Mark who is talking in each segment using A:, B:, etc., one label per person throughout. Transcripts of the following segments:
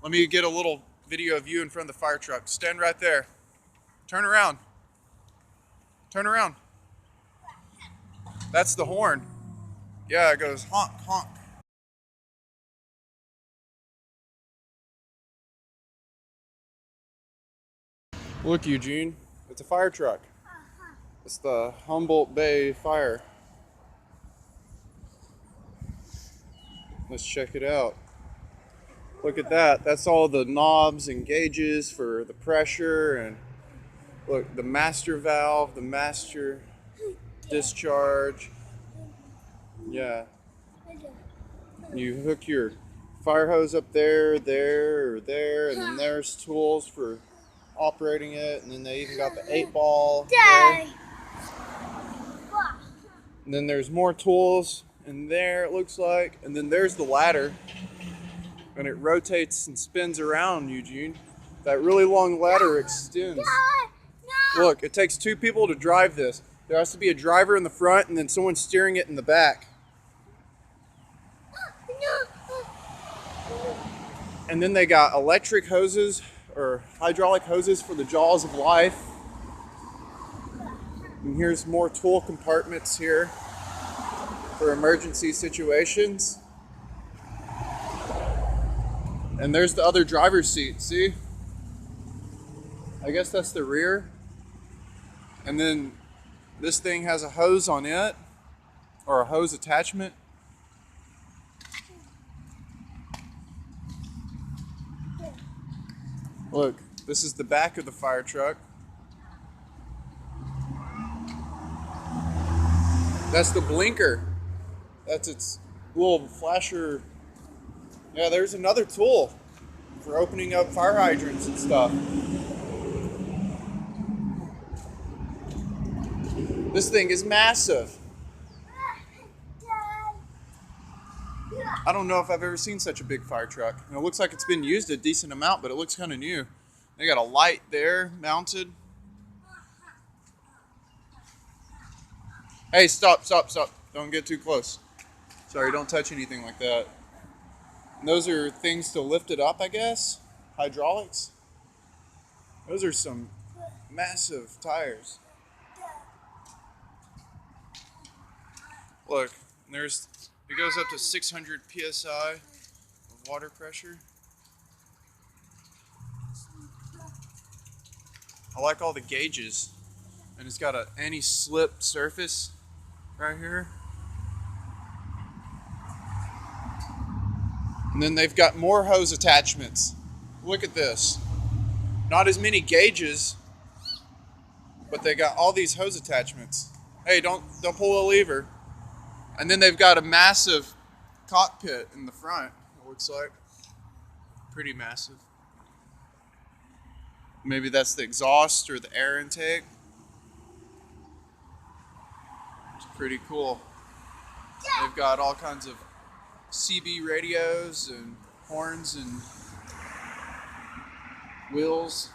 A: Let me get a little video of you in front of the fire truck. Stand right there. Turn around. Turn around. That's the horn. Yeah, it goes honk, honk. Look, Eugene, it's a fire truck. It's the Humboldt Bay Fire. Let's check it out. Look at that. That's all the knobs and gauges for the pressure, and look, the master valve, the master discharge. Yeah. You hook your fire hose up there, or there, and then there's tools for operating it, and then they even got the 8-ball there. And then there's more tools in there, it looks like, and then there's the ladder, and it rotates and spins around, Eugene. That really long ladder extends. Look, it takes 2 people to drive this. There has to be a driver in the front and then someone steering it in the back. And then they got electric hoses or hydraulic hoses for the jaws of life. And here's more tool compartments here for emergency situations. And there's the other driver's seat, see? I guess that's the rear. And then this thing has a hose on it, or a hose attachment. Look, this is the back of the fire truck. That's the blinker. That's its little flasher. Yeah, there's another tool for opening up fire hydrants and stuff. This thing is massive. I don't know if I've ever seen such a big fire truck. And it looks like it's been used a decent amount, but it looks kind of new. They got a light there mounted. Hey, stop. Don't get too close. Sorry, don't touch anything like that. And those are things to lift it up, I guess. Hydraulics. Those are some massive tires. Look, it goes up to 600 psi of water pressure. I like all the gauges, and it's got an anti-slip surface right here. And then they've got more hose attachments. Look at this. Not as many gauges, but they got all these hose attachments. Hey, don't pull a lever. And then they've got a massive cockpit in the front, it looks like. Pretty massive. Maybe that's the exhaust or the air intake. It's pretty cool. They've got all kinds of CB radios and horns and wheels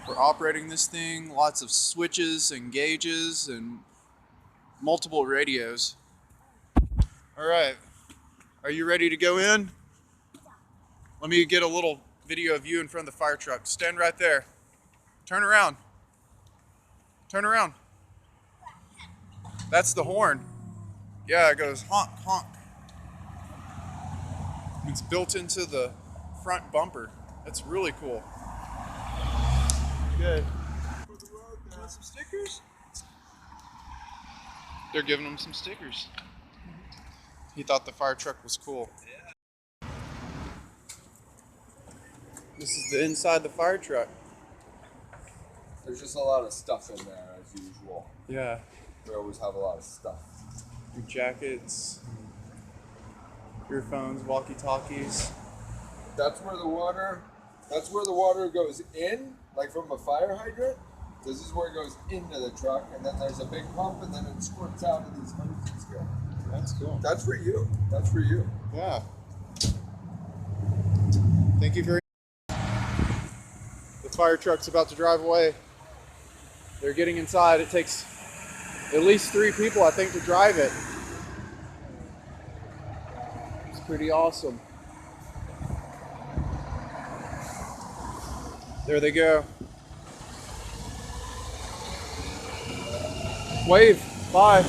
A: for operating this thing. Lots of switches and gauges and multiple radios. All right, are you ready to go in? Let me get a little video of you in front of the fire truck. Stand right there. Turn around. Turn around. That's the horn. Yeah, it goes honk, honk. It's built into the front bumper. That's really cool. Good. Want some stickers? They're giving him some stickers. He thought the fire truck was cool. Yeah. This is the inside the fire truck.
B: There's just a lot of stuff in there as usual.
A: Yeah.
B: We always have a lot of stuff.
A: Your jackets, earphones, walkie-talkies.
B: That's where the water goes in, like from a fire hydrant. This is where it goes into the truck, and then there's a big pump, and then it squirts out of these hoses here.
A: That's cool.
B: That's for you. That's for you.
A: Yeah. Thank you very much. The fire truck's about to drive away. They're getting inside. It takes at least 3 people, I think, to drive it. It's pretty awesome. There they go. Wave. Bye.